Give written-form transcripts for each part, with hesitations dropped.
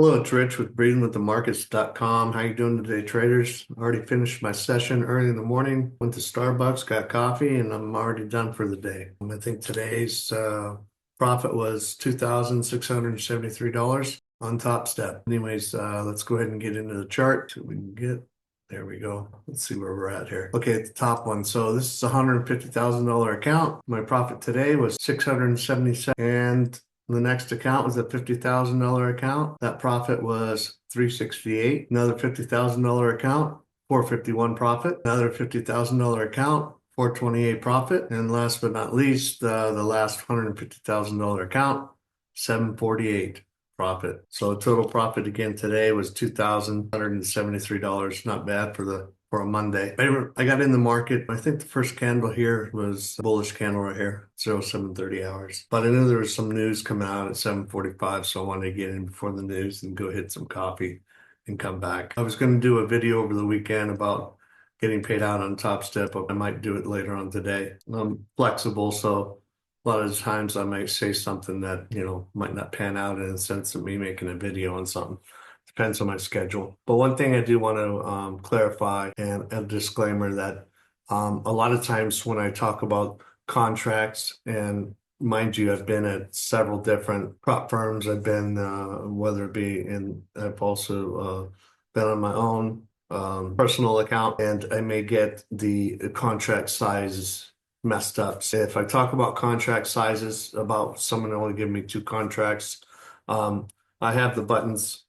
Hello, it's Rich with breathingwiththemarkets.com. How you doing today, traders? Already finished my session early in the morning. Went to Starbucks, got coffee, and I'm already done for the day. I think today's profit was $2,673 on Topstep. Anyways, let's go ahead and get into the chart. See what we can get. There we go. Let's see where we're at here. Okay, at the top one. So this is a $150,000 account. My profit today was 677, and the next account was a $50,000 account. That profit was 368. Another $50,000 account, 451 profit. Another $50,000 account, 428 profit. And last but not least, the last $150,000 account, 748 profit. So total profit again today was $2,173. Not bad for a Monday. I got in the market. I think the first candle here was a bullish candle right here, 0730 hours. But I knew there was some news coming out at 7:45, so I wanted to get in before the news and go hit some coffee and come back. I was going to do a video over the weekend about getting paid out on Topstep, but I might do it later on today. I'm flexible, so a lot of times I might say something that, might not pan out in the sense of me making a video on something. Depends on my schedule. But one thing I do want to clarify and a disclaimer that a lot of times when I talk about contracts, and mind you, I've been at several different prop firms. I've been, whether it be I've also been on my own personal account, and I may get the contract sizes messed up. So if I talk about contract sizes, about someone only giving me two contracts, I have the buttons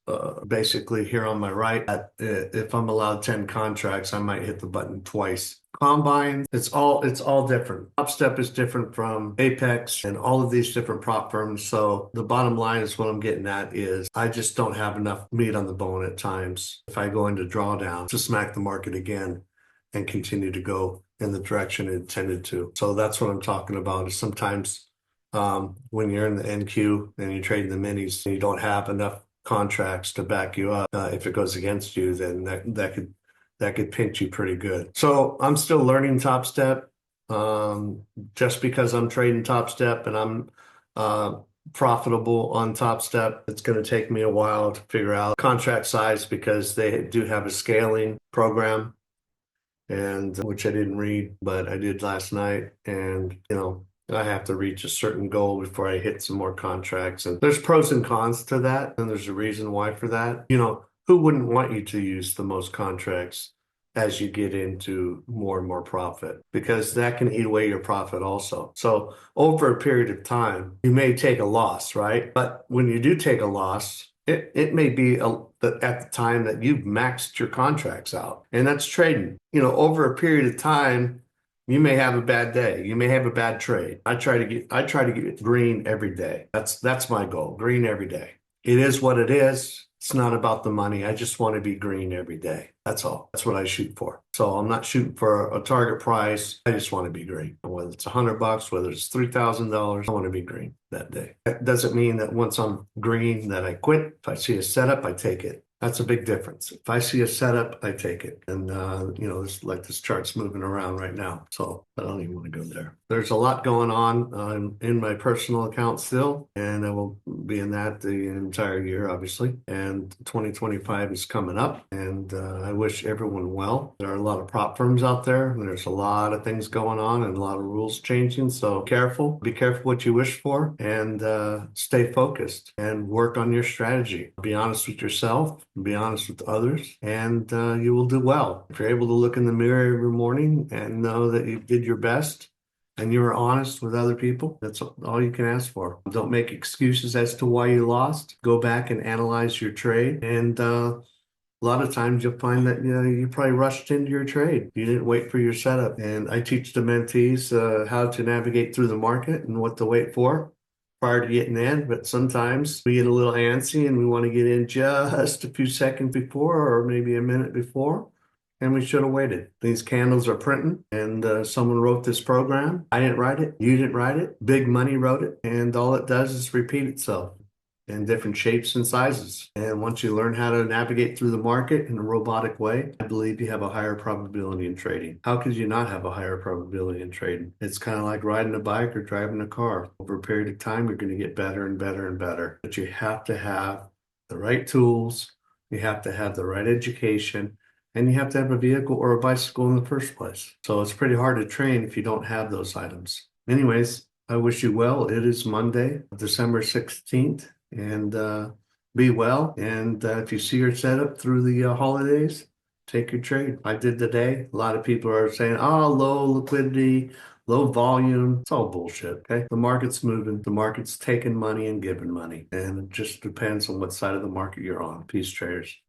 basically here on my right. If I'm allowed 10 contracts, I might hit the button twice. Combines, it's all different. Topstep is different from Apex and all of these different prop firms. So the bottom line is what I'm getting at is I just don't have enough meat on the bone at times if I go into drawdown to smack the market again and continue to go in the direction it intended to. So that's what I'm talking about is sometimes when you're in the NQ and you're trading the minis and you don't have enough contracts to back you up, if it goes against you, then that could pinch you pretty good. So I'm still learning Topstep. Just because I'm trading Topstep and I'm profitable on Topstep, it's going to take me a while to figure out contract size because they do have a scaling program, and which I didn't read, but I did last night. And I have to reach a certain goal before I hit some more contracts. And there's pros and cons to that, and there's a reason why for that. Who wouldn't want you to use the most contracts as you get into more and more profit? Because that can eat away your profit also. So over a period of time, you may take a loss, right? But when you do take a loss, it may be at the time that you've maxed your contracts out, and that's trading. Over a period of time, you may have a bad day. You may have a bad trade. I try to get green every day. That's my goal. Green every day. It is what it is. It's not about the money. I just want to be green every day. That's all. That's what I shoot for. So I'm not shooting for a target price. I just want to be green. Whether it's $100, whether it's $3,000, I want to be green that day. That doesn't mean that once I'm green that I quit. If I see a setup, I take it. That's a big difference. If I see a setup, I take it. And, it's like this chart's moving around right now. So I don't even want to go there. There's a lot going on in my personal account still, and I will be in that the entire year, obviously. And 2025 is coming up, and I wish everyone well. There are a lot of prop firms out there, and there's a lot of things going on and a lot of rules changing. So be careful what you wish for, and stay focused and work on your strategy. Be honest with yourself. Be honest with others, and you will do well. If you're able to look in the mirror every morning and know that you did your best and you were honest with other people, that's all you can ask for. Don't make excuses as to why you lost. Go back and analyze your trade, and a lot of times you'll find that you probably rushed into your trade. You didn't wait for your setup. And I teach the mentees how to navigate through the market and what to wait for prior to getting in. But sometimes we get a little antsy and we want to get in just a few seconds before, or maybe a minute before, and we should have waited. These candles are printing, and someone wrote this program. I didn't write it. You didn't write it. Big money wrote it, and all it does is repeat itself in different shapes and sizes. And once you learn how to navigate through the market in a robotic way, I believe you have a higher probability in trading. How could you not have a higher probability in trading? It's kind of like riding a bike or driving a car. Over a period of time, you're going to get better and better and better. But you have to have the right tools, you have to have the right education, and you have to have a vehicle or a bicycle in the first place. So it's pretty hard to train if you don't have those items. Anyways, I wish you well. It is Monday, December 16th, and be well. And if you see your setup through the holidays, take your trade. I did today. A lot of people are saying, oh, low liquidity, low volume. It's all bullshit, okay? The market's moving. The market's taking money and giving money. And it just depends on what side of the market you're on. Peace, traders.